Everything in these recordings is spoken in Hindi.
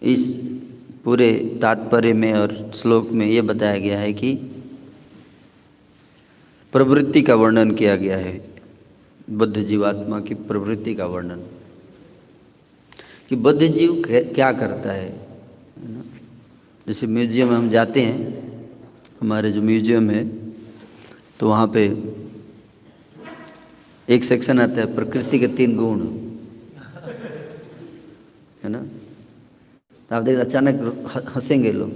इस पूरे तात्पर्य में और श्लोक में ये बताया गया है कि प्रवृत्ति का वर्णन किया गया है, बद्ध जीवात्मा की प्रवृत्ति का वर्णन, कि बद्ध जीव क्या करता है ना। जैसे म्यूजियम में हम जाते हैं, हमारे जो म्यूजियम है तो वहाँ पे एक सेक्शन आता है प्रकृति के 3 गुण, है ना। तो आप देखते अचानक हंसेंगे लोग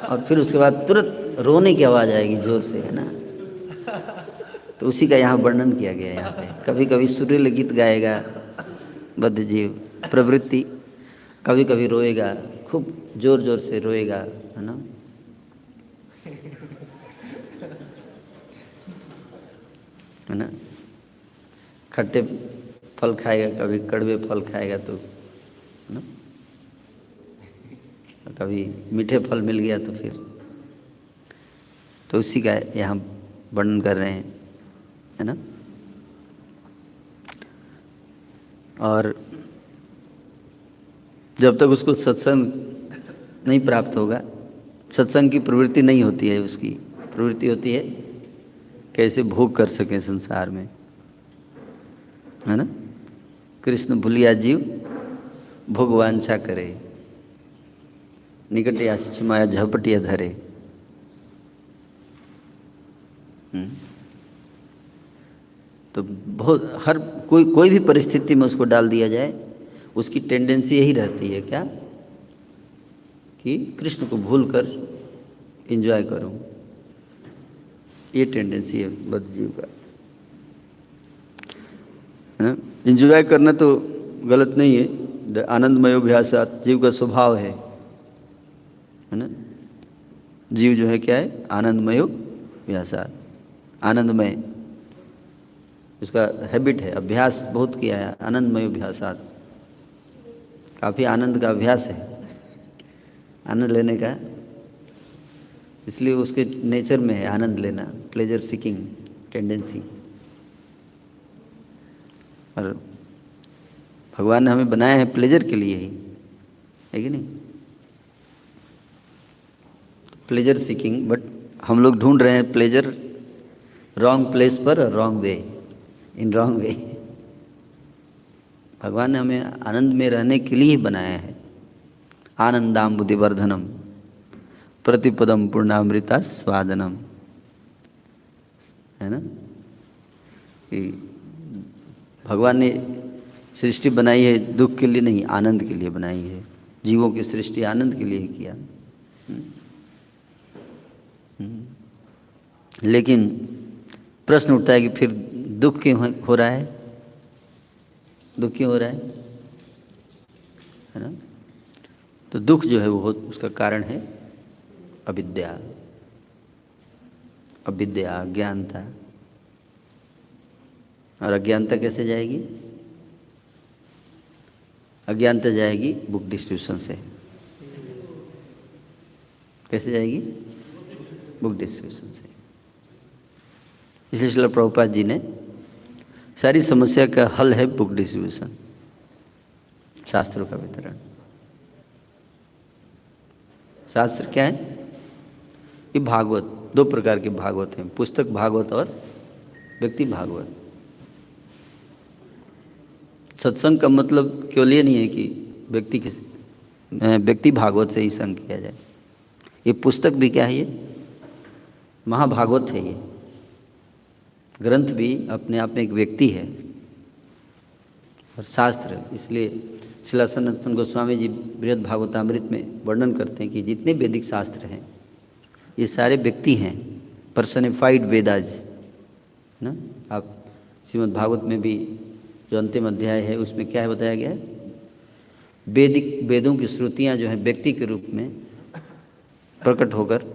और फिर उसके बाद तुरंत रोने की आवाज़ आएगी जोर से, है ना। तो उसी का यहाँ वर्णन किया गया है। यहाँ पे कभी कभी सुरीले गीत गाएगा बद्ध जीव प्रवृत्ति, कभी कभी रोएगा, खूब जोर जोर से रोएगा, है ना। है ना, खट्टे फल खाएगा, कभी कड़वे फल खाएगा, तो है ना, कभी मीठे फल मिल गया तो फिर, तो उसी का यहाँ वर्णन कर रहे हैं, है ना। और जब तक उसको सत्संग नहीं प्राप्त होगा, सत्संग की प्रवृत्ति नहीं होती है, उसकी प्रवृत्ति होती है कैसे भोग कर सकें संसार में, है ना। कृष्ण भूलिया जीव भोग वांछा करे, निकट आशीष माया झपटिया धरे। तो बहुत हर कोई भी परिस्थिति में उसको डाल दिया जाए, उसकी टेंडेंसी यही रहती है क्या, कि कृष्ण को भूल कर एंजॉय करूं। ये टेंडेंसी है बद्ध जीव का, है ना। एंजॉय करना तो गलत नहीं है, आनंदमय अभ्यासात जीव का स्वभाव है ना। जीव जो है क्या है, आनंदमय अभ्यासात, आनंदमय उसका हैबिट है, अभ्यास बहुत किया है आनंदमय अभ्यासात, काफ़ी आनंद का अभ्यास है, आनंद लेने का, इसलिए उसके नेचर में है आनंद लेना, प्लेजर सीकिंग टेंडेंसी। और भगवान ने हमें बनाया है प्लेजर के लिए ही, है कि नहीं। प्लेजर सीकिंग, बट हम लोग ढूंढ रहे हैं प्लेजर रॉन्ग प्लेस पर, wrong way, in wrong way. भगवान ने हमें आनंद में रहने के लिए ही बनाया है। आनंदाम बुद्धिवर्धनम प्रतिपदम पूर्णामृता स्वादनम, है ना। कि भगवान ने सृष्टि बनाई है दुख के लिए नहीं, आनंद के लिए बनाई है। जीवों की सृष्टि आनंद के लिए ही किया। लेकिन प्रश्न उठता है कि फिर दुख क्यों हो रहा है, दुख क्यों हो रहा है ना। तो दुख जो है वो उसका कारण है अविद्या, अविद्या अज्ञानता। और अज्ञानता कैसे जाएगी, अज्ञानता जाएगी बुक डिस्ट्रीब्यूशन से। कैसे जाएगी, बुक डिस्ट्रीब्यूशन से। इसलिए श्रील प्रभुपाद जी ने सारी समस्या का हल है बुक डिस्ट्रीब्यूशन, शास्त्रों का वितरण। शास्त्र क्या है, ये भागवत, 2 प्रकार के भागवत हैं, पुस्तक भागवत और व्यक्ति भागवत। सत्संग का मतलब केवल ये नहीं है कि व्यक्ति भागवत से ही संग किया जाए। ये पुस्तक भी क्या है, ये महाभागवत है। ये ग्रंथ भी अपने आप में एक व्यक्ति है और शास्त्र। इसलिए श्रील सनातन गोस्वामी जी बृहद भागवतामृत में वर्णन करते हैं कि जितने वैदिक शास्त्र हैं ये सारे व्यक्ति हैं, पर्सनिफाइड वेदाज ना। आप श्रीमद् भागवत में भी जो अंतिम अध्याय है उसमें क्या है बताया गया है, वेदों की श्रुतियाँ जो हैं व्यक्ति के रूप में प्रकट होकर।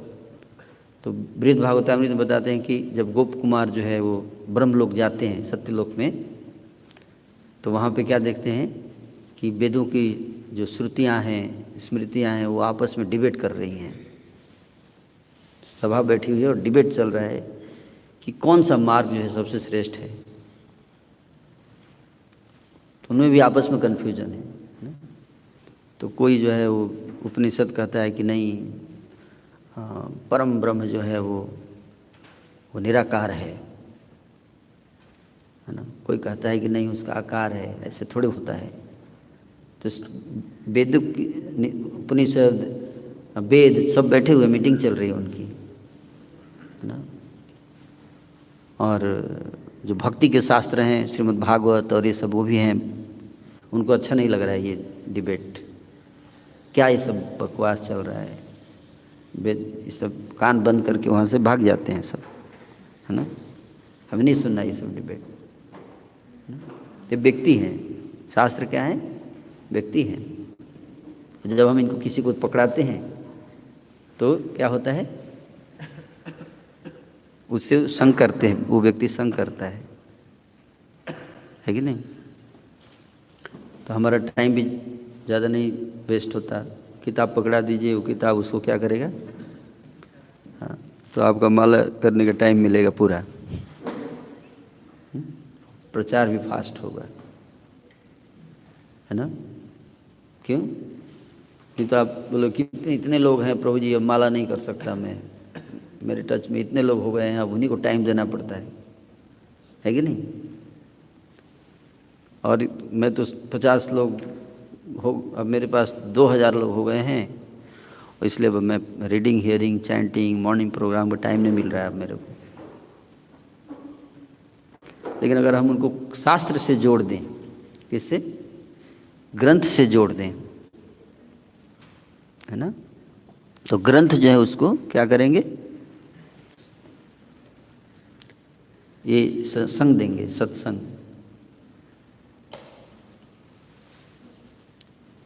तो बृहद भागवतामृत में बताते हैं कि जब गोप कुमार जो है वो ब्रह्मलोक जाते हैं, सत्यलोक में, तो वहाँ पे क्या देखते हैं कि वेदों की जो श्रुतियाँ हैं, स्मृतियाँ हैं, वो आपस में डिबेट कर रही हैं। सभा बैठी हुई है और डिबेट चल रहा है कि कौन सा मार्ग जो है सबसे श्रेष्ठ है। तो उनमें भी आपस में कन्फ्यूजन है ना? तो कोई जो है वो उपनिषद कहता है कि नहीं, परम ब्रह्म जो है वो निराकार है ना? कोई कहता है कि नहीं उसका आकार है, ऐसे थोड़े होता है। तो वेद उपनिषद वेद सब बैठे हुए मीटिंग चल रही है उनकी, है ना? और जो भक्ति के शास्त्र हैं श्रीमद् भागवत और ये सब वो भी हैं, उनको अच्छा नहीं लग रहा है ये डिबेट। क्या ये सब बकवास चल रहा है, ये सब कान बंद करके वहाँ से भाग जाते हैं सब, है ना? हमें नहीं सुनना ये सब डिबेट। ये व्यक्ति हैं, शास्त्र क्या है? व्यक्ति हैं। जब हम इनको किसी को पकड़ाते हैं तो क्या होता है? उससे संग करते हैं, वो व्यक्ति संग करता है कि नहीं? तो हमारा टाइम भी ज़्यादा नहीं वेस्ट होता। किताब पकड़ा दीजिए, वो किताब उसको क्या करेगा? हाँ, तो आपका माला करने का टाइम मिलेगा पूरा, प्रचार भी फास्ट होगा, है ना? क्यों? नहीं तो आप बोलो कि इतने लोग हैं प्रभु जी, अब माला नहीं कर सकता मैं, मेरे टच में इतने लोग हो गए हैं, अब उन्हीं को टाइम देना पड़ता है कि नहीं? और मैं तो 50 लोग हो, अब मेरे पास 2000 लोग हो गए हैं, इसलिए अब मैं reading, hearing, chanting, morning program का टाइम नहीं मिल रहा है अब मेरे को। लेकिन अगर हम उनको शास्त्र से जोड़ दें, किससे? ग्रंथ से जोड़ दें, है ना? तो ग्रंथ जो है उसको क्या करेंगे? ये संग देंगे, सत्संग।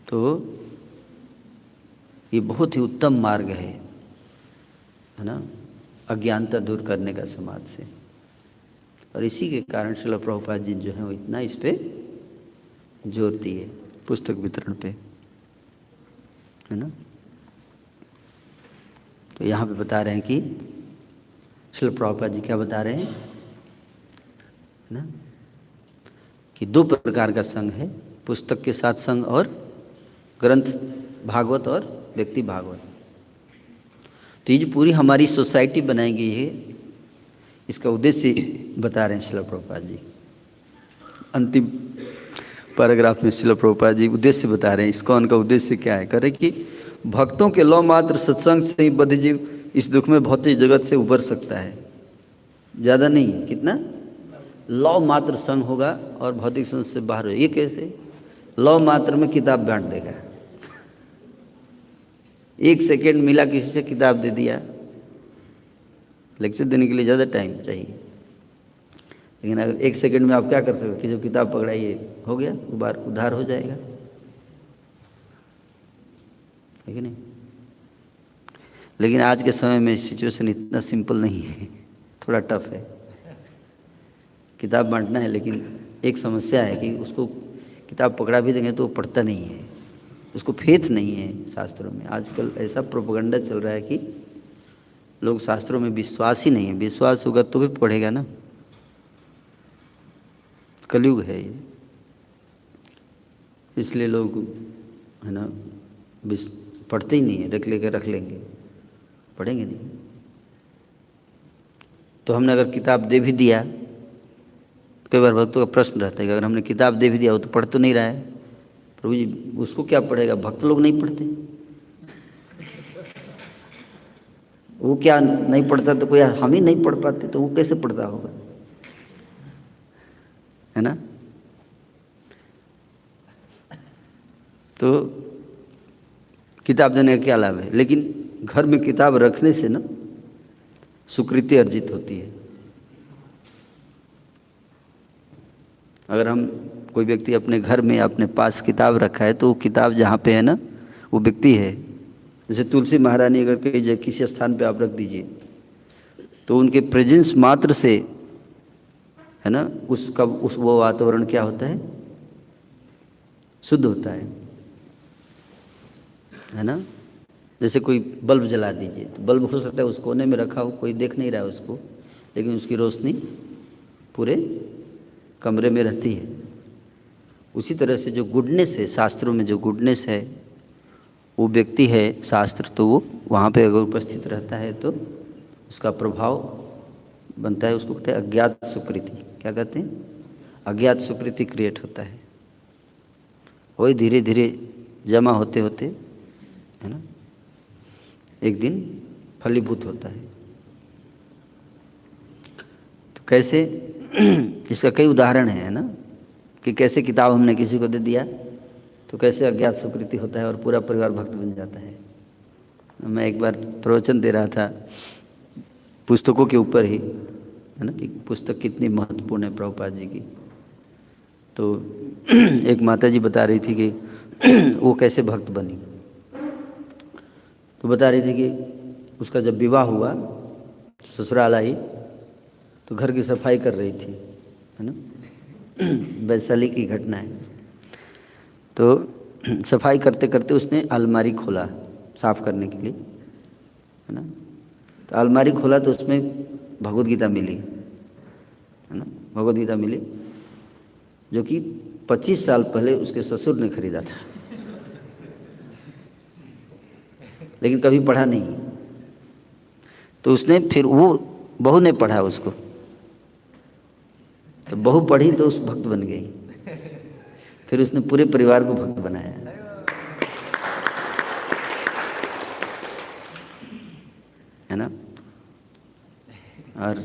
तो ये बहुत ही उत्तम मार्ग है ना, अज्ञानता दूर करने का समाज से। और इसी के कारण श्रील प्रभुपाद जी जो है वो इतना इस पे जोर दिए, पुस्तक वितरण पे, है ना? तो यहाँ पे बता रहे हैं कि श्रील प्रभुपाद जी क्या बता रहे हैं ना, कि 2 प्रकार का संग है, पुस्तक के साथ संग और ग्रंथ भागवत और व्यक्ति भागवत। तो ये जो पूरी हमारी सोसाइटी बनाई गई है, इसका उद्देश्य बता रहे हैं श्रील प्रभुपाद जी। अंतिम पैराग्राफ में श्रील प्रभुपाद जी उद्देश्य बता रहे हैं, इस्कॉन का उद्देश्य क्या है? कह रहे कि भक्तों के लौ मात्र सत्संग से ही बद्ध जीव इस दुख में भौतिक जगत से उबर सकता है। ज़्यादा नहीं, कितना? लौ मात्र संग होगा और भौतिक संग से बाहर हो। ये कैसे? लौ मात्र में किताब बांट देगा, 1 सेकेंड मिला किसी से किताब दे दिया, लेक्चर देने के लिए ज़्यादा टाइम चाहिए, लेकिन अगर 1 सेकेंड में आप क्या कर सकते? कि जो किताब पकड़ाइए हो गया, उधार हो जाएगा, है कि नहीं? लेकिन आज के समय में सिचुएशन इतना सिंपल नहीं है, थोड़ा टफ है। किताब बांटना है, लेकिन एक समस्या है कि उसको किताब पकड़ा भी देंगे तो वो पढ़ता नहीं है, उसको फेथ नहीं है शास्त्रों में। आजकल ऐसा प्रोपेगेंडा चल रहा है कि लोग शास्त्रों में विश्वास ही नहीं है। विश्वास होगा तो भी पढ़ेगा ना, कलयुग है ये, इसलिए लोग, है ना, पढ़ते ही नहीं है, रख लेंगे, पढ़ेंगे नहीं। तो हमने अगर किताब दे भी दिया, कई बार भक्तों का प्रश्न रहता है कि अगर हमने किताब दे भी दिया, वो तो पढ़ तो नहीं रहा है, प्रभु जी उसको क्या पढ़ेगा? भक्त लोग नहीं पढ़ते, वो क्या नहीं पढ़ता? तो कोई हम ही नहीं पढ़ पाते, तो वो कैसे पढ़ता होगा, है ना? तो किताब देने का क्या लाभ है? लेकिन घर में किताब रखने से ना सुकृति अर्जित होती है। अगर हम कोई व्यक्ति अपने घर में अपने पास किताब रखा है, तो वो किताब जहाँ पे है ना, वो व्यक्ति है। जैसे तुलसी महारानी अगर कहीं किसी स्थान पे आप रख दीजिए, तो उनके प्रेजेंस मात्र से, है ना, वो वातावरण क्या होता है? शुद्ध होता है ना? जैसे कोई बल्ब जला दीजिए, तो बल्ब हो सकता है उस कोने में रखा हो, कोई देख नहीं रहा है उसको, लेकिन उसकी रोशनी पूरे कमरे में रहती है। उसी तरह से जो गुडनेस है, शास्त्रों में जो गुडनेस है, वो व्यक्ति है शास्त्र, तो वो वहाँ पे अगर उपस्थित रहता है तो उसका प्रभाव बनता है। उसको कहते हैं अज्ञात सुकृति। क्या कहते हैं? अज्ञात सुकृति क्रिएट होता है। वही धीरे धीरे जमा होते होते, है ना, एक दिन फलीभूत होता है। तो कैसे इसका कई उदाहरण है ना, कि कैसे किताब हमने किसी को दे दिया तो कैसे अज्ञात सुकृति होता है और पूरा परिवार भक्त बन जाता है। मैं एक बार प्रवचन दे रहा था पुस्तकों के ऊपर ही, है ना, कि पुस्तक कितनी महत्वपूर्ण है प्रभुपाद जी की। तो एक माता जी बता रही थी कि वो कैसे भक्त बनी। तो बता रही थी कि उसका जब विवाह हुआ, ससुराल आई तो घर की सफाई कर रही थी, है ना, वैशाली की घटना है। तो सफाई करते करते उसने अलमारी खोला साफ करने के लिए, है ना। तो अलमारी खोला तो उसमें भगवद गीता मिली, है ना, भगवद गीता मिली, जो कि 25 साल पहले उसके ससुर ने खरीदा था, लेकिन कभी पढ़ा नहीं। तो उसने फिर वो बहू ने पढ़ा उसको, तो बहू पढ़ी तो उस भक्त बन गई। फिर उसने पूरे परिवार को भक्त बनाया, है ना। और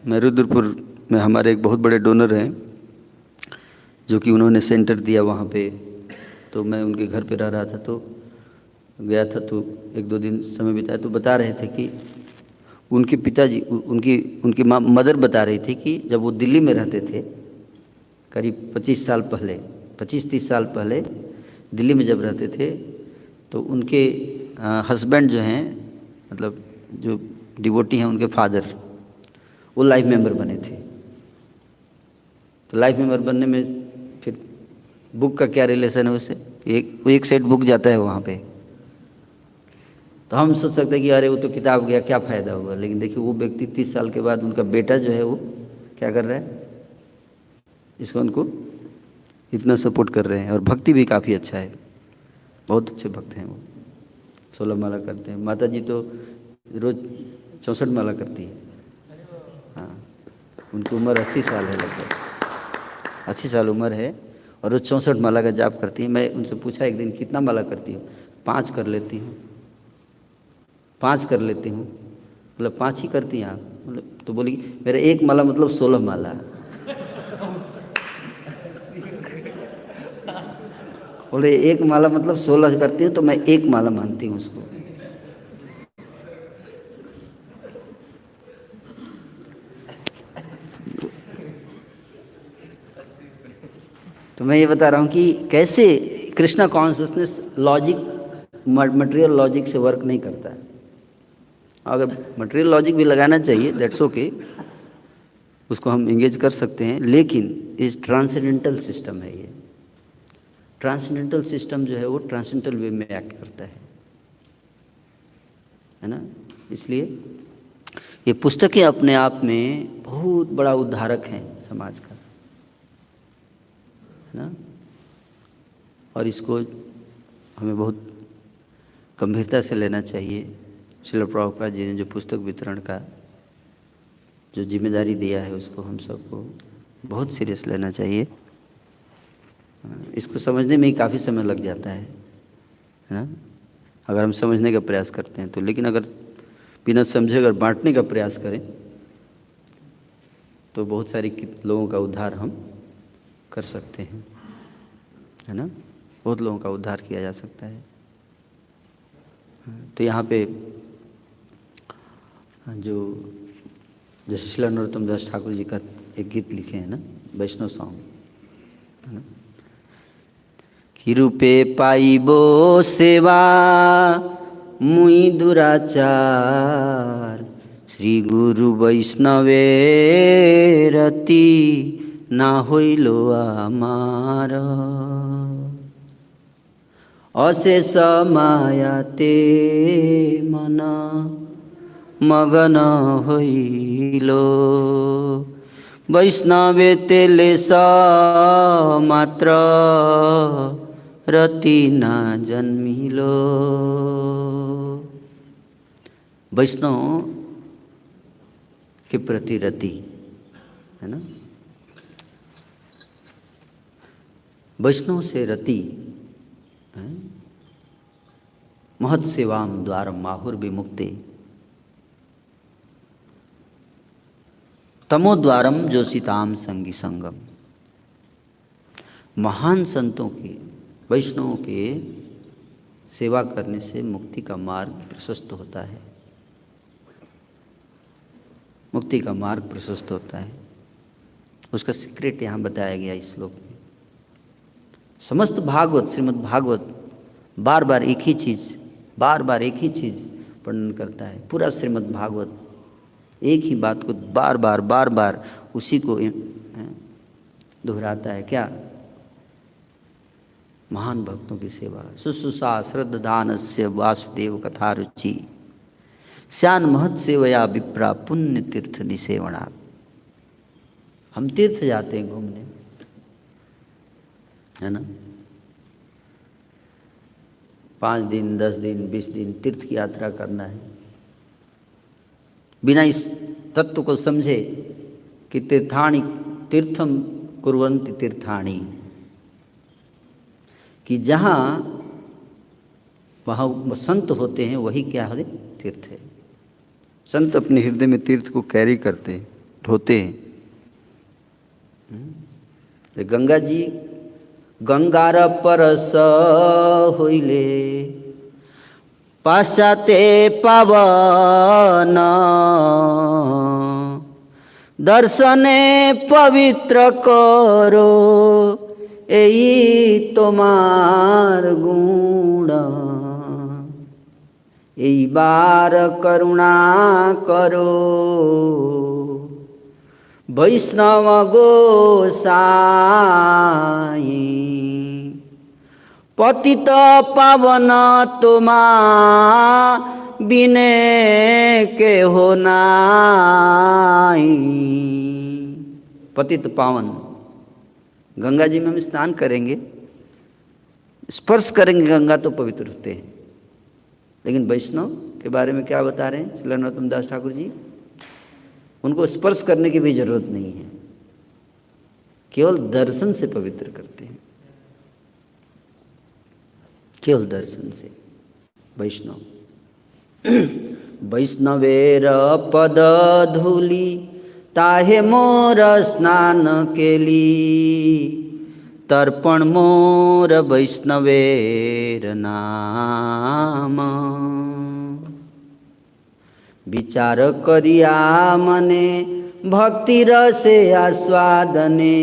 मैं रुद्रपुर में हमारे एक बहुत बड़े डोनर हैं, जो कि उन्होंने सेंटर दिया वहाँ पे। तो मैं उनके घर पे रह रहा था, तो गया था, तो 1-2 दिन समय बिताया। तो बता रहे थे कि उनके पिताजी, उनकी माँ मदर बता रही थी कि जब वो दिल्ली में रहते थे, करीब 25 साल पहले, 25-30 साल पहले दिल्ली में जब रहते थे, तो उनके हस्बैंड जो हैं, मतलब जो डिवोटी हैं, उनके फादर, वो लाइफ मेंबर बने थे। तो लाइफ मेंबर बनने में फिर बुक का क्या रिलेशन है उससे? एक सेट बुक जाता है वहाँ पे। तो हम सोच सकते हैं कि अरे वो तो किताब गया, क्या फ़ायदा हुआ। लेकिन देखिए वो व्यक्ति 30 साल के बाद, उनका बेटा जो है वो क्या कर रहा है, इसको उनको इतना सपोर्ट कर रहे हैं। और भक्ति भी काफ़ी अच्छा है, बहुत अच्छे भक्त हैं वो। 16 माला करते हैं। माता जी तो रोज़ 64 माला करती है। हाँ, उनकी उम्र 80 साल है, लगभग 80 साल उम्र है, और रोज़ 64 माला का जाप करती है। मैं उनसे पूछा एक दिन, कितना माला करती हो? 5 कर लेती हूँ, 5 कर लेती हूँ। मतलब 5 ही करती हैं आप? मतलब तो बोली मेरा एक माला मतलब 16 माला। बोले एक माला मतलब 16 करती हूँ, तो मैं एक माला मानती हूँ उसको। तो मैं ये बता रहा हूँ कि कैसे Krishna consciousness logic, material logic से वर्क नहीं करता है। अगर मटेरियल लॉजिक भी लगाना चाहिए, दैट्स ओके, उसको हम इंगेज कर सकते हैं, लेकिन इस ट्रांसेंडेंटल सिस्टम है ये। ट्रांसेंडेंटल सिस्टम जो है वो ट्रांसेंडेंटल वे में एक्ट करता है ना। इसलिए ये पुस्तकें अपने आप में बहुत बड़ा उद्धारक हैं समाज का, है ना। और इसको हमें बहुत गंभीरता से लेना चाहिए। श्रील प्रभुपाद जी ने जो पुस्तक वितरण का जो जिम्मेदारी दिया है, उसको हम सबको बहुत सीरियस लेना चाहिए। इसको समझने में ही काफ़ी समय लग जाता है ना, अगर हम समझने का प्रयास करते हैं तो। लेकिन अगर बिना समझे अगर बांटने का प्रयास करें तो बहुत सारी लोगों का उद्धार हम कर सकते हैं, है ना। बहुत लोगों का उद्धार किया जा सकता है। तो यहाँ पे जो जैसे श्री नरोत्तम दास ठाकुर जी का एक गीत लिखे हैं ना, वैष्णव सॉन्ग, है ना, कि रूपे पाइबो सेवा मुई दुराचार, श्री गुरु वैष्णवे रति ना हইল আমার, অশেষ মায়াতে মন মগন হইল, वैष्णवे तेलेसा मात्र रति न जन्मिलो। वैष्णव के प्रति रति है ना, वैष्णव से रति है? महत् सेवाम द्वारम माहुर विमुक्ते तमोद्वारम जोशिताम संगी संगम। महान संतों के, वैष्णवों के सेवा करने से मुक्ति का मार्ग प्रशस्त होता है, मुक्ति का मार्ग प्रशस्त होता है। उसका सीक्रेट यहाँ बताया गया इस श्लोक में। समस्त भागवत, श्रीमद् भागवत बार बार एक ही चीज़ वर्णन करता है। पूरा श्रीमद् भागवत एक ही बात को बार बार उसी को दोहराता है। क्या? महान भक्तों की सेवा। शुश्रूषा श्रद्धानस्य वासुदेव कथा रुचि श्यान महत् सेवया विप्रा पुण्य तीर्थ निसेवनात्। हम तीर्थ जाते हैं घूमने, है ना, 5 दिन 10 दिन 20 दिन तीर्थ की यात्रा करना है। बिना इस तत्व को समझे कि तीर्थानि तीर्थम कुर्वन्ति तीर्थानि, कि जहाँ वहाँ संत होते हैं वही क्या है? तीर्थ है। संत अपने हृदय में तीर्थ को कैरी करते हैं, ढोते हैं। गंगा जी गंगार परस होइले पाश्चाते पावन दर्शने पवित्र करो एई तोमार गुण एई बार करुणा करो वैष्णव गोसाई पतित पावन तुमा बिने के हो नाई। पतित पावन, गंगा जी में हम स्नान करेंगे, स्पर्श करेंगे गंगा तो पवित्र होते हैं। लेकिन वैष्णव के बारे में क्या बता रहे हैं श्री नरोत्तम दास ठाकुर जी? उनको स्पर्श करने की भी जरूरत नहीं है, केवल दर्शन से पवित्र करते हैं, केवल दर्शन से। वैष्णव वैष्णवेर पद धूली ताहे मोर स्नान केली तर्पण मोर वैष्णवेर नाम। विचार करिया मने भक्ति रसे आस्वादने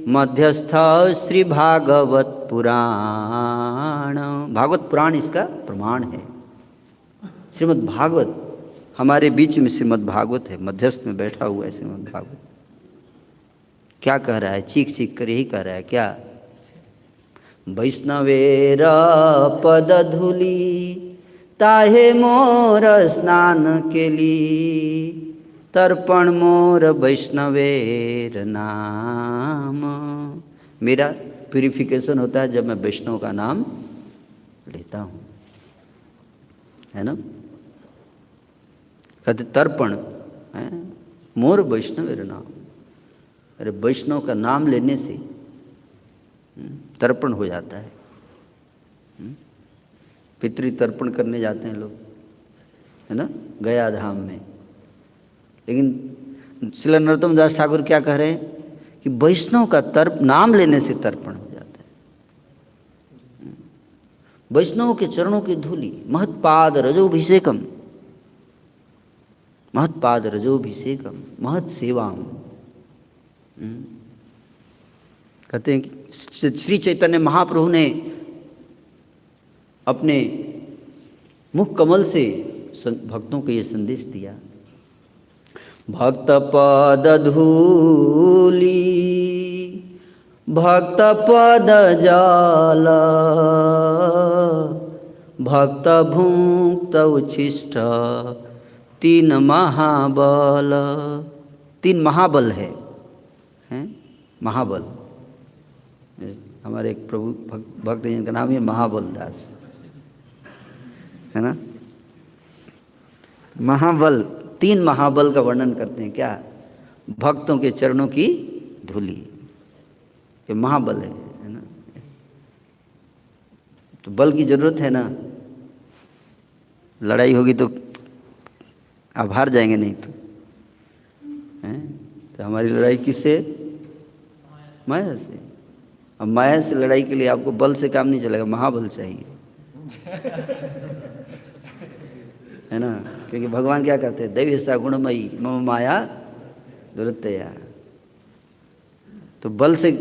मध्यस्थ श्री भागवत पुराण। भागवत पुराण इसका प्रमाण है। श्रीमद् भागवत हमारे बीच में श्रीमद् भागवत है, मध्यस्थ में बैठा हुआ है श्रीमद् भागवत। क्या कह रहा है? चीख चीख कर यही कह रहा है। क्या? वैष्णवेर पद धूली ताहे मोर स्नान केली तर्पण मोर वैष्णवेर नाम। मेरा प्यूरिफिकेशन होता है जब मैं वैष्णव का नाम लेता हूँ, है ना। कहते तर्पण है मोर वैष्णवेर नाम। अरे वैष्णव का नाम लेने से तर्पण हो जाता है। पितृ तर्पण करने जाते हैं लोग, है ना, गया धाम में। लेकिन श्री नरोत्तम दास ठाकुर क्या कह रहे हैं कि वैष्णव का नाम लेने से तर्पण हो जाता है। वैष्णव के चरणों की धूली, महत्पाद रजोभिषेकम, महत्पाद रजोभिषेकम महत् सेवाम। कहते हैं कि श्री चैतन्य महाप्रभु ने अपने मुख कमल से भक्तों को ये संदेश दिया। भक्त पद धूली भक्त पद जल भक्त भुक्त उच्छिष्ट तीन महाबल। 3 महाबल है महाबल। हमारे एक प्रभु भक्त जिनका नाम है महाबल दास, है ना। महाबल, 3 महाबल का वर्णन करते हैं। क्या? भक्तों के चरणों की धूली, ये महाबल है ना। तो बल की जरूरत है ना, लड़ाई होगी तो आप हार जाएंगे, नहीं तो हैं। तो हमारी लड़ाई किससे? माया से। अब माया से लड़ाई के लिए आपको बल से काम नहीं चलेगा, महाबल चाहिए, है ना। क्योंकि भगवान क्या कहते हैं? दैवी सा गुणमयी मम माया दुरत्या। तो बल से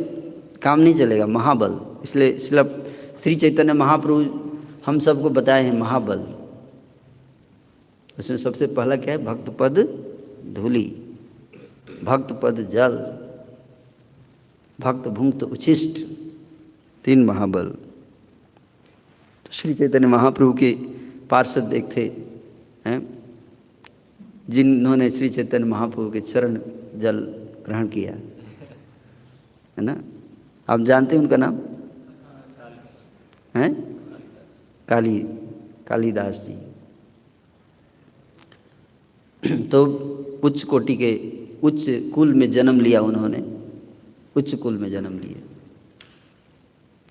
काम नहीं चलेगा, महाबल। इसलिए श्री चैतन्य महाप्रभु हम सबको बताए हैं महाबल। उसमें सबसे पहला क्या है? भक्त पद धूली, भक्त पद जल, भक्त भुंक्त उच्छिष्ट, 3 महाबल। तो श्री चैतन्य महाप्रभु के पार्षद एक थे हैं, जिन्होंने श्री चैतन्य महाप्रभु के चरण जल ग्रहण किया, है ना। आप जानते हैं उनका नाम है? कालीदास जी। तो उच्च कोटि के उच्च कुल में जन्म लिया उन्होंने, उच्च कुल में जन्म लिया,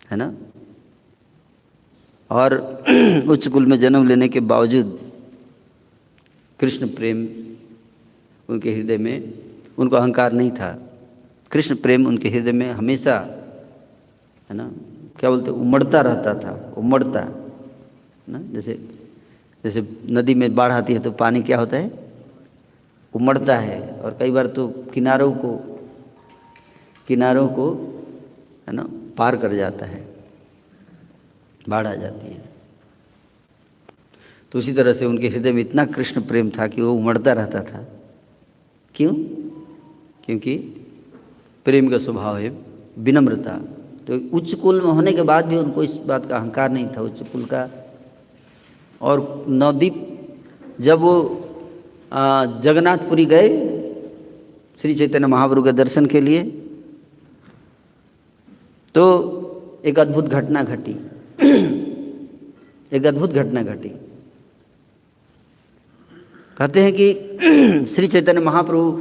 है ना। और उच्च कुल में जन्म लेने के बावजूद कृष्ण प्रेम उनके हृदय में, उनको अहंकार नहीं था। कृष्ण प्रेम उनके हृदय में हमेशा, है ना, क्या बोलते, उमड़ता रहता था, उमड़ता ना। जैसे नदी में बाढ़ आती है तो पानी क्या होता है? उमड़ता है। और कई बार तो किनारों को है ना पार कर जाता है, बाढ़ आ जाती है। तो उसी तरह से उनके हृदय में इतना कृष्ण प्रेम था कि वो उमड़ता रहता था। क्यों? क्योंकि प्रेम का स्वभाव है विनम्रता। तो उच्च कुल में होने के बाद भी उनको इस बात का अहंकार नहीं था, उच्च कुल का। और नवदीप जब वो जगन्नाथपुरी गए श्री चैतन्य महाप्रभु के दर्शन के लिए, तो एक अद्भुत घटना घटी। एक अद्भुत घटना घटी। कहते हैं कि श्री चैतन्य महाप्रभु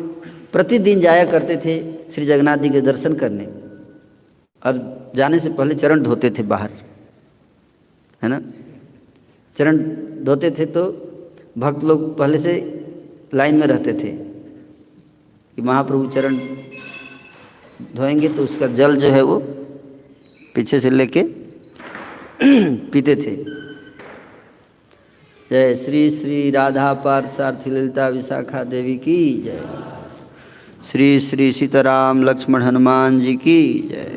प्रतिदिन जाया करते थे श्री जगन्नाथ जी के दर्शन करने, और जाने से पहले चरण धोते थे बाहर, है ना। चरण धोते थे तो भक्त लोग पहले से लाइन में रहते थे कि महाप्रभु चरण धोएंगे, तो उसका जल जो है वो पीछे से लेके पीते थे। जय श्री श्री राधा पार्थसारथी ललिता विशाखा देवी की जय। श्री श्री सीताराम लक्ष्मण हनुमान जी की जय।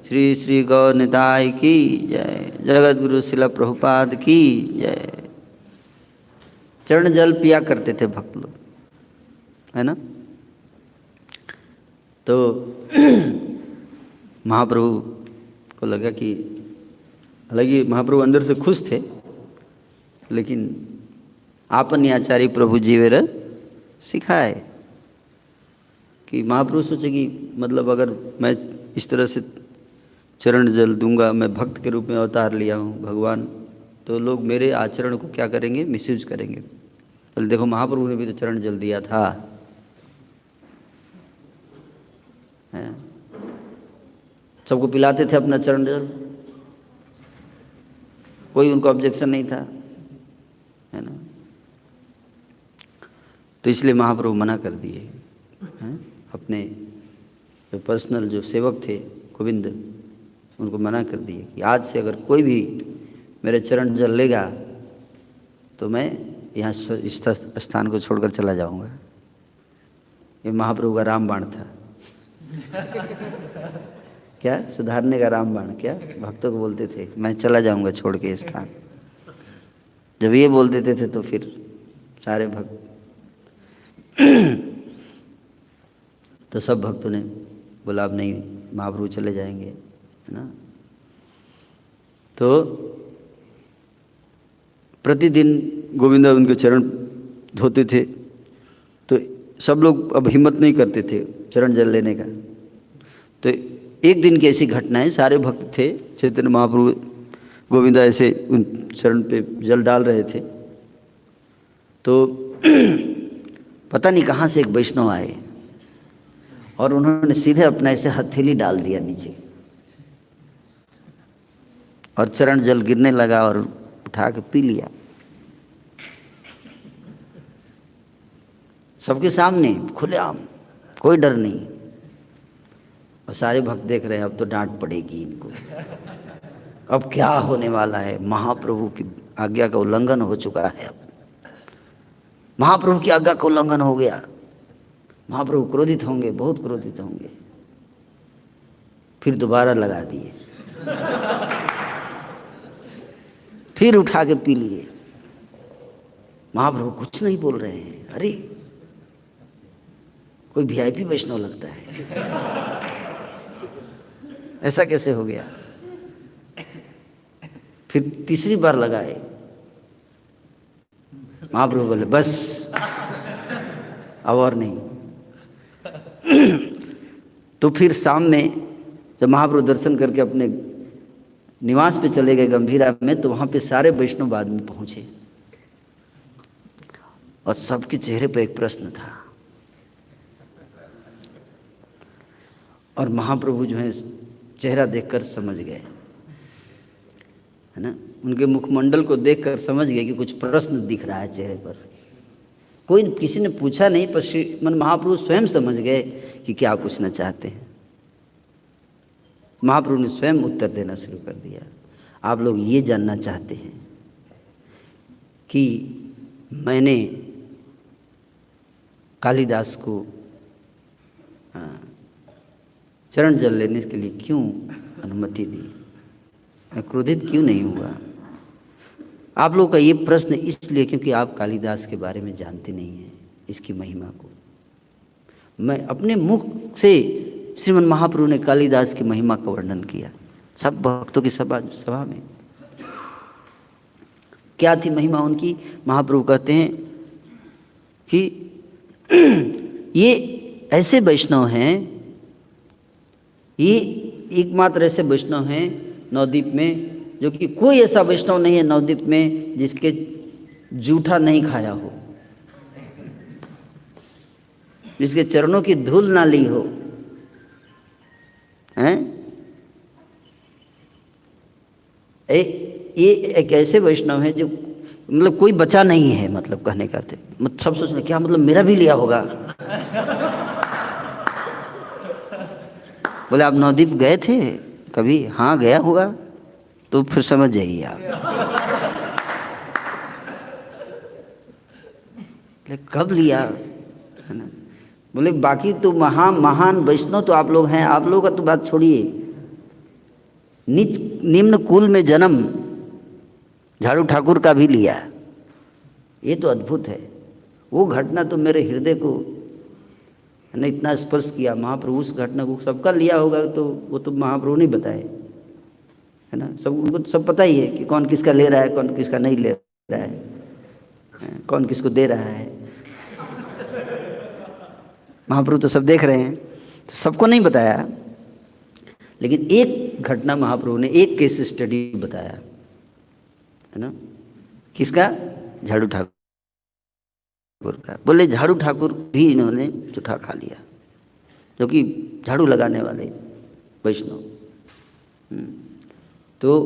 श्री श्री गौर निताय की जय। जगत गुरु शिला प्रभुपाद की जय। चरण जल पिया करते थे भक्त लोग, है ना। तो महाप्रभु को लगा कि, हालांकि महाप्रभु अंदर से खुश थे, लेकिन आपन आचार्य प्रभु जीवेर सिखाए कि महाप्रभु सोचे कि मतलब अगर मैं इस तरह से चरण जल दूंगा, मैं भक्त के रूप में अवतार लिया हूँ भगवान, तो लोग मेरे आचरण को क्या करेंगे? मिसयूज करेंगे। बोले देखो महाप्रभु ने भी तो चरण जल दिया था, है? सबको पिलाते थे अपना चरण जल, कोई उनको ऑब्जेक्शन नहीं था, है ना। तो इसलिए महाप्रभु मना कर दिए हैं। अपने जो पर्सनल जो सेवक थे गोविंद, उनको मना कर दिए कि आज से अगर कोई भी मेरे चरण जल लेगा तो मैं यहाँ इस स्थान को छोड़कर चला जाऊंगा। ये महाप्रभु का रामबाण था। क्या? सुधारने का रामबाण। क्या भक्तों को बोलते थे मैं चला जाऊंगा छोड़ के स्थान। जब ये बोल देते थे तो फिर सारे भक्त तो सब भक्तों ने बोला अब नहीं, महाप्रभु चले जाएंगे, है ना। तो प्रतिदिन गोविंद उनके चरण धोते थे, तो सब लोग अब हिम्मत नहीं करते थे चरण जल लेने का। तो एक दिन की ऐसी घटना है, सारे भक्त थे, चैतन्य महाप्रभु गोविंदा ऐसे उन चरण पे जल डाल रहे थे, तो पता नहीं कहाँ से एक वैष्णव आए और उन्होंने सीधे अपना ऐसे हथेली डाल दिया नीचे और चरण जल गिरने लगा और उठा के पी लिया सबके सामने, खुलेआम, कोई डर नहीं। और सारे भक्त देख रहे हैं अब तो डांट पड़ेगी इनको, अब क्या होने वाला है, महाप्रभु की आज्ञा का उल्लंघन हो चुका है, अब महाप्रभु की आज्ञा का उल्लंघन हो गया, महाप्रभु क्रोधित होंगे, बहुत क्रोधित होंगे। फिर दोबारा लगा दिए, फिर उठा के पी लिए। महाप्रभु कुछ नहीं बोल रहे हैं, अरे कोई वीआईपी वैष्णव लगता है, ऐसा कैसे हो गया। फिर तीसरी बार लगाए, महाप्रभु बोले बस अब और नहीं। तो फिर शाम में जब महाप्रभु दर्शन करके अपने निवास पे चले गए गंभीरा में, तो वहां पे सारे वैष्णव बाद में पहुंचे और सबके चेहरे पर एक प्रश्न था। और महाप्रभु जो है चेहरा देखकर समझ गए, है ना, उनके मुखमंडल को देखकर समझ गए कि कुछ प्रश्न दिख रहा है चेहरे पर। कोई किसी ने पूछा नहीं, पर श्रीमन महाप्रभु स्वयं समझ गए कि क्या पूछना चाहते हैं। महाप्रभु ने स्वयं उत्तर देना शुरू कर दिया। आप लोग ये जानना चाहते हैं कि मैंने कालिदास को चरण जल लेने के लिए क्यों अनुमति दी, मैं क्रोधित क्यों नहीं हुआ। आप लोगों का ये प्रश्न इसलिए क्योंकि आप कालिदास के बारे में जानते नहीं हैं, इसकी महिमा को। मैं अपने मुख से श्रीमन महाप्रभु ने कालिदास की महिमा का वर्णन किया सब भक्तों की सभा में। क्या थी महिमा उनकी? महाप्रभु कहते हैं कि ये ऐसे वैष्णव हैं, ये एकमात्र ऐसे वैष्णव हैं नवद्वीप में, जो कि कोई ऐसा वैष्णव नहीं है नवद्वीप में जिसके जूठा नहीं खाया हो, जिसके चरणों की धूल ना ली हो, हैं? ये एक ऐसे वैष्णव है जो मतलब कोई बचा नहीं है, मतलब कहने का थे, सब सोच रहे क्या मतलब मेरा भी लिया होगा। बोले आप नवद्वीप गए थे कभी? हाँ गया होगा, तो फिर समझ जाइए आप। कब लिया, है ना? बोले बाकी तो महान वैष्णव तो आप लोग हैं, आप लोगों का तो बात छोड़िए। निम्न कुल में जन्म झाड़ू ठाकुर का भी लिया, ये तो अद्भुत है। वो घटना तो मेरे हृदय को ने इतना स्पर्श किया। महाप्रभु उस घटना को सबका लिया होगा, तो वो तो महाप्रभु नहीं बताए, है ना। सब उनको तो सब पता ही है कि कौन किसका ले रहा है, कौन किसका नहीं ले रहा है, कौन किसको दे रहा है। महाप्रभु तो सब देख रहे हैं, तो सबको नहीं बताया। लेकिन एक घटना महाप्रभु ने, एक केस स्टडी बताया, है ना। किसका? झाड़ू ठाकुर का। बोले झाड़ू ठाकुर भी इन्होंने जूठा खा लिया, जो कि झाड़ू लगाने वाले वैष्णव। तो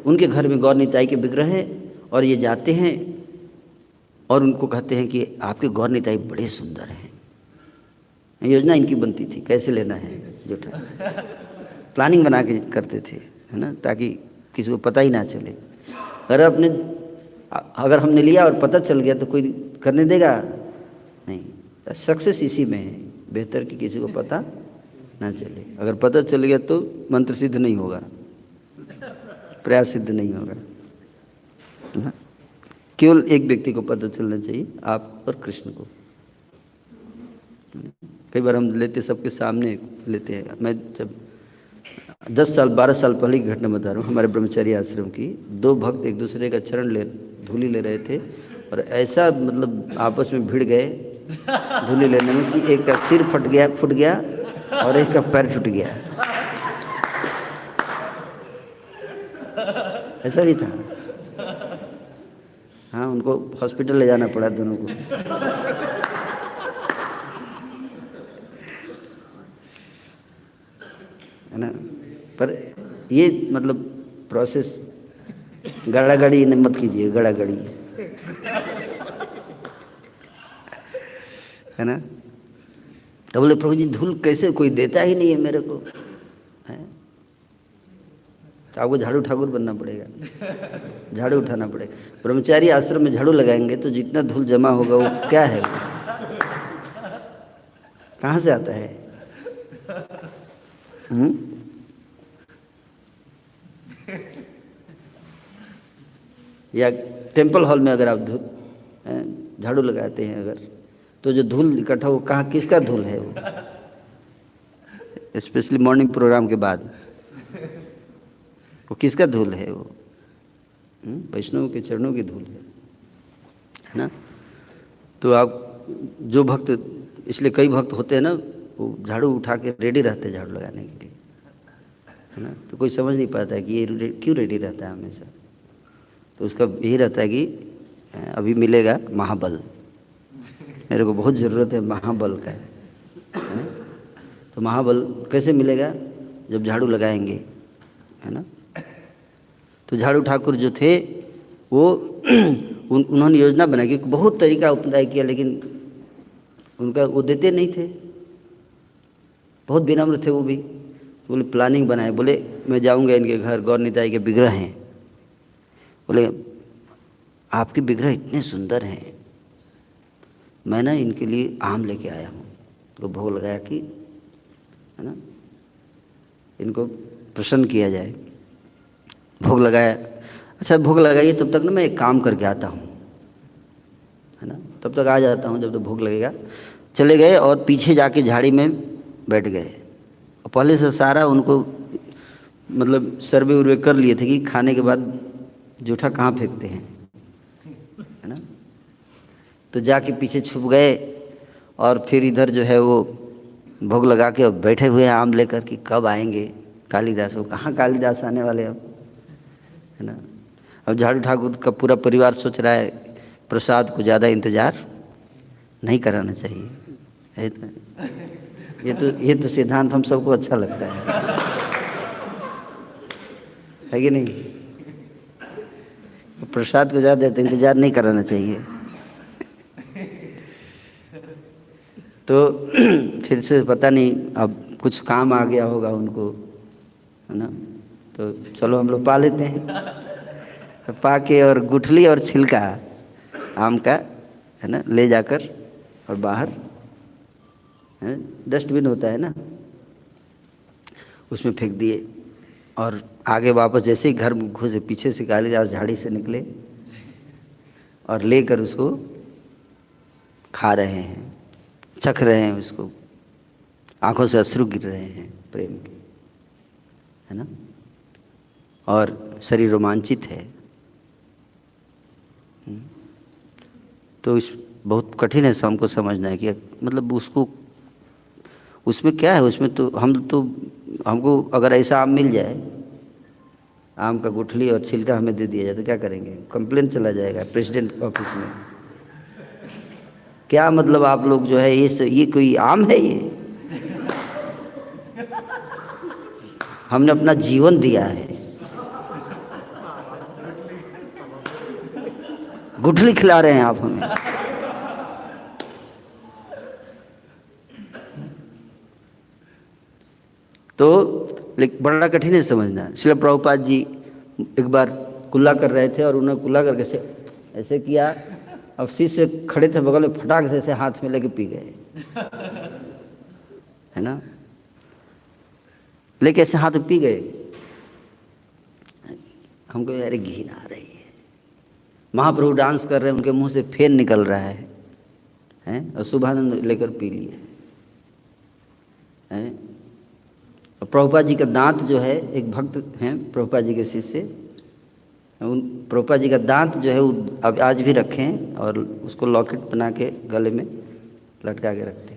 उनके घर में गौर निताई के विग्रह है, और ये जाते हैं और उनको कहते हैं कि आपके गौर निताई बड़े सुंदर हैं। योजना इनकी बनती थी कैसे लेना है जूठा, प्लानिंग बना के करते थे, है ना, ताकि किसी को पता ही ना चले। अगर हमने लिया और पता चल गया तो कोई करने देगा नहीं। सक्सेस इसी में है, बेहतर कि किसी को पता ना चले। अगर पता चल गया तो मंत्र सिद्ध नहीं होगा, प्रयास सिद्ध नहीं होगा। केवल एक व्यक्ति को पता चलना चाहिए, आप और कृष्ण को। कई बार हम लेते, सबके सामने लेते हैं। मैं जब 10 साल 12 साल पहले की घटना बता रहा हूँ। हमारे ब्रह्मचारी आश्रम की 2 भक्त एक दूसरे का धूली ले रहे थे, और ऐसा मतलब आपस में भिड़ गए धूली लेने में कि एक का सिर फट गया और एक का पैर टूट गया। ऐसा भी था। हाँ, उनको हॉस्पिटल ले जाना पड़ा दोनों को। है ना। पर ये मतलब प्रोसेस गड़ागड़ी मत कीजिए, गड़ागड़ी, है ना। तो बोले प्रभु जी धूल कैसे, कोई देता ही नहीं है मेरे को, है तो आपको झाड़ू ठाकुर बनना पड़ेगा, झाड़ू उठाना पड़ेगा। ब्रह्मचारी आश्रम में झाड़ू लगाएंगे तो जितना धूल जमा होगा वो क्या है, कहाँ से आता है? या टेम्पल हॉल में अगर आप झाड़ू लगाते हैं अगर, तो जो धूल इकट्ठा हो कहाँ, किसका धूल है वो? स्पेशली मॉर्निंग प्रोग्राम के बाद वो किसका धूल है वो? वैष्णव के चरणों की धूल है ना। तो आप जो भक्त, इसलिए कई भक्त होते हैं ना, वो झाड़ू उठा के रेडी रहते हैं झाड़ू लगाने के लिए, है ना। तो कोई समझ नहीं पाता है कि ये क्यों रेडी रहता है हमेशा। तो उसका यही रहता है कि अभी मिलेगा महाबल, मेरे को बहुत ज़रूरत है महाबल का, है ना। तो महाबल कैसे मिलेगा? जब झाड़ू लगाएंगे, है ना। तो झाड़ू ठाकुर जो थे वो उन्होंने योजना बनाई कि बहुत तरीका अपनाया किया, लेकिन उनका वो देते नहीं थे, बहुत विनम्र थे वो भी। तो बोले प्लानिंग बनाए, बोले मैं जाऊंगा इनके घर, गौर निताई के विग्रह हैं, बोले आपके विग्रह इतने सुंदर हैं, मैं ना इनके लिए आम लेके आया हूँ। तो भोग लगाया कि, है ना, इनको प्रसन्न किया जाए। भोग लगाया, अच्छा भोग लगाइए, तब तक ना मैं एक काम करके आता हूँ, है ना, तब तक आ जाता हूँ जब तक भोग लगेगा। चले गए और पीछे जाके झाड़ी में बैठ गए। और पहले से सारा उनको मतलब सर्वे उर्वे कर लिए थे कि खाने के बाद जूठा कहाँ फेंकते हैं, है ना। तो जाके पीछे छुप गए और फिर इधर जो है वो भोग लगा के अब बैठे हुए हैं आम लेकर कि कब आएंगे कालिदास। वो कहाँ कालिदास आने वाले अब, है ना। अब झाड़ू ठाकुर का पूरा परिवार सोच रहा है प्रसाद को ज़्यादा इंतज़ार नहीं कराना चाहिए, ये तो सिद्धांत हम सबको अच्छा लगता है कि नहीं? प्रसाद को ज़्यादा इंतज़ार नहीं कराना चाहिए। तो फिर से पता नहीं अब कुछ काम आ गया होगा उनको, है ना। तो चलो हम लोग पा लेते हैं। तो पा के और गुठली और छिलका आम का, है ना, ले जाकर और बाहर डस्टबिन होता है ना, उसमें फेंक दिए। और आगे वापस जैसे ही घर घुसे, पीछे से कालिदास झाड़ी से निकले और लेकर उसको खा रहे हैं, चख रहे हैं उसको, आंखों से अश्रु गिर रहे हैं प्रेम के, है ना। और शरीर रोमांचित है। तो इस बहुत कठिन है हमको समझना है कि मतलब उसको, उसमें क्या है, उसमें तो हमको अगर ऐसा आम मिल जाए, आम का गुठली और छिलका हमें दे दिया जाए तो क्या करेंगे? कंप्लेन चला जाएगा प्रेसिडेंट ऑफिस में। क्या मतलब आप लोग जो है ये कोई आम है? ये हमने अपना जीवन दिया है, गुठली खिला रहे हैं आप हमें। तो लेकिन बड़ा कठिन है समझना। श्रील प्रभुपाद जी एक बार कुल्ला कर रहे थे और उन्होंने कुल्ला करके ऐसे किया, अब शिष्य खड़े थे बगल में, फटाक से ऐसे हाथ में लेके पी गए, है ना। लेके ऐसे हाथ में पी गए। हमको यार घिन आ रही है। महाप्रभु डांस कर रहे हैं, उनके मुंह से फेन निकल रहा है और शुभानंद लेकर पी लिए हैं। और प्रभुपाद जी का दांत जो है, एक भक्त हैं प्रभुपाद जी के शिष्य, उन प्रभुपाद जी का दांत जो है वो अब आज भी रखें और उसको लॉकेट बना के गले में लटका के रखते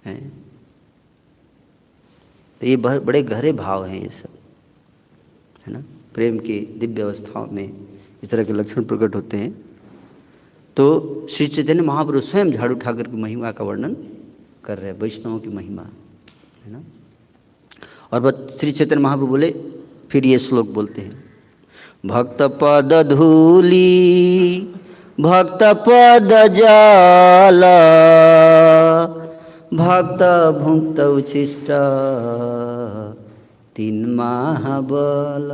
हैं। तो ये बड़े गहरे भाव हैं ये सब। है ना, प्रेम की दिव्य अवस्थाओं में इस तरह के लक्षण प्रकट होते हैं। तो श्री चैतन्य महाप्रभु स्वयं झाड़ू ठाकर की महिमा का वर्णन कर रहे हैं, वैष्णवों की महिमा, है ना। और बस श्री चैतन्य महाप्रभु बोले, फिर ये श्लोक बोलते हैं, भक्त पद धूली भक्त पद जल भक्त भुक्त उच्छिष्ट तीन महाबल।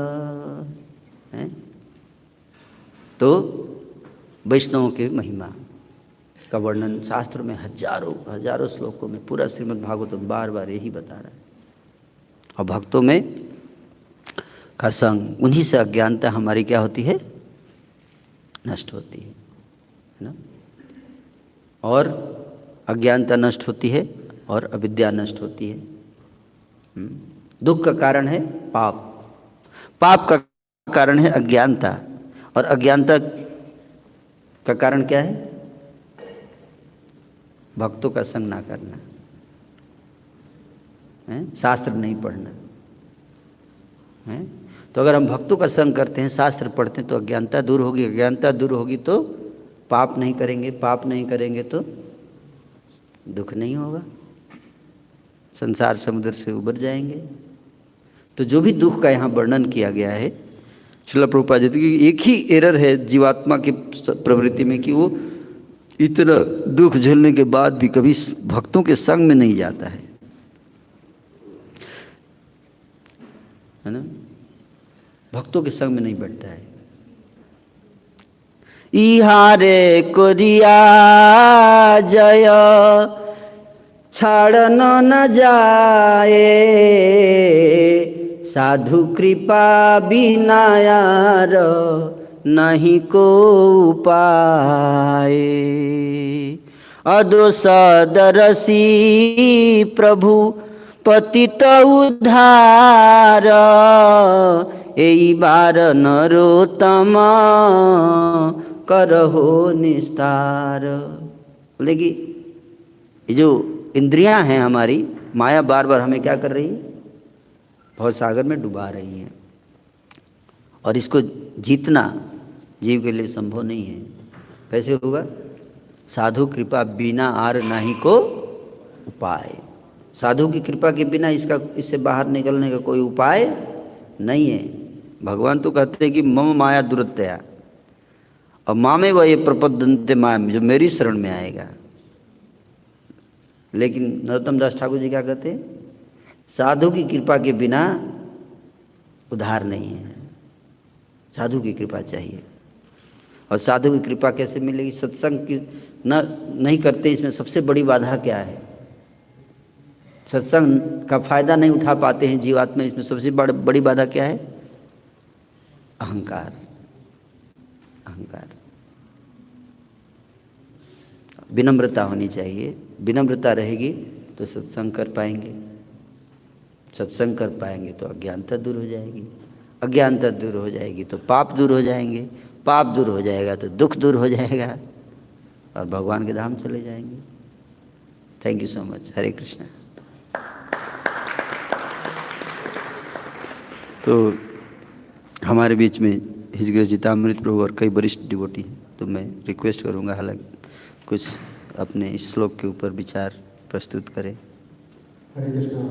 तो वैष्णवों की महिमा का वर्णन शास्त्रों में हजारों श्लोकों में, पूरा श्रीमद् भागवतम बार बार यही बता रहा है। और भक्तों में का संग, उन्हीं से अज्ञानता हमारी क्या होती है, नष्ट होती है ना। और अज्ञानता नष्ट होती है और अविद्या नष्ट होती है। दुख का कारण है पाप, पाप का कारण है अज्ञानता, और अज्ञानता का कारण क्या है, भक्तों का संग ना करना, है शास्त्र नहीं पढ़ना, है। तो अगर हम भक्तों का संग करते हैं, शास्त्र पढ़ते हैं, तो अज्ञानता दूर होगी, अज्ञानता दूर होगी तो पाप नहीं करेंगे, पाप नहीं करेंगे तो दुख नहीं होगा, संसार समुद्र से उबर जाएंगे। तो जो भी दुख का यहाँ वर्णन किया गया है श्रील प्रभुपाद जी की, एक ही एरर है जीवात्मा की प्रवृत्ति में कि वो इतना दुख झेलने के बाद भी कभी भक्तों के संग में नहीं जाता है ना, भक्तों के संग में नहीं बैठता है। इहारे कोरिया जय छाड़न न जाए, साधु कृपा बिना यार नहीं को उपाय। अदोष दरसी प्रभु पतित उद्धार, एई बार नरोत्तम करहो निस्तार। बोले कि ये जो इंद्रियां हैं हमारी, माया बार बार हमें क्या कर रही है, भव सागर में डुबा रही है, और इसको जीतना जीव के लिए संभव नहीं है। कैसे होगा, साधु कृपा बिना आर नाही को उपाय। साधु की कृपा के बिना इससे बाहर निकलने का कोई उपाय नहीं है। भगवान तो कहते हैं कि मम माया दुरत्या, और मामे वह ये प्रपद्यन्ते माया, जो मेरी शरण में आएगा। लेकिन नरोत्तम दास ठाकुर जी क्या कहते हैं, साधु की कृपा के बिना उद्धार नहीं है, साधु की कृपा चाहिए। और साधु की कृपा कैसे मिलेगी, सत्संग की नहीं करते, इसमें सबसे बड़ी बाधा क्या है, सत्संग का फायदा नहीं उठा पाते हैं जीवात्मा, इसमें सबसे बड़ी बाधा क्या है, अहंकार। अहंकार, विनम्रता होनी चाहिए, विनम्रता रहेगी तो सत्संग कर पाएंगे, सत्संग कर पाएंगे तो अज्ञानता दूर हो जाएगी, अज्ञानता दूर हो जाएगी तो पाप दूर हो जाएंगे, पाप दूर हो जाएगा तो दुख दूर हो जाएगा, और भगवान के धाम चले जाएंगे। Thank you so much. Hare Krishna. तो हमारे बीच में हिज ग्रेस चितामृत प्रभु और कई वरिष्ठ डिवोटी हैं, तो मैं रिक्वेस्ट करूंगा हालांकि कुछ अपने इस श्लोक के ऊपर विचार प्रस्तुत करें। हरे कृष्णा।